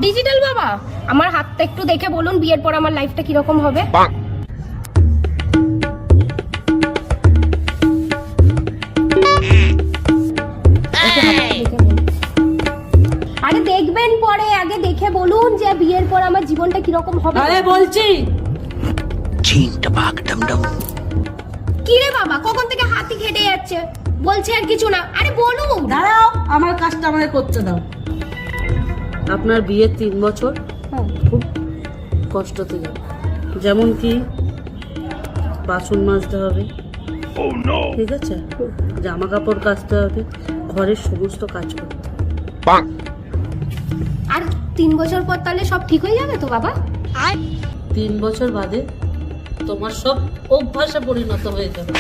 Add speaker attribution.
Speaker 1: Digital বাবা, আমার হাতটা একটু দেখে বলুন বিয়ের পর আমার লাইফটা কিরকম হবে। আরে দেখবেন পরে, আগে দেখে বলুন যে বিয়ের পর আমার জীবনটা কিরকম হবে।
Speaker 2: আরে বলছি
Speaker 1: কি রে বাবা, কখন থেকে হাতি খেটে যাচ্ছে, বলছে আর কিছু না। আরে বলুন।
Speaker 2: দাঁড়াও, আমার কাজটা আমাকে করতে দাও। আপনার বিয়ের 3 বছর খুব কষ্টতে যাবে, যেমন কি বাসন মাজতে হবে, ঠিক আছে, জামা কাপড় কাচতে হবে, ঘরের সমস্ত কাজ করতে হবে।
Speaker 1: আর 3 বছর পর তাহলে সব ঠিক হয়ে যাবে তো বাবা?
Speaker 2: 3 বছর বাদে তোমার সব অভ্যাসে পরিণত হয়ে যাবে।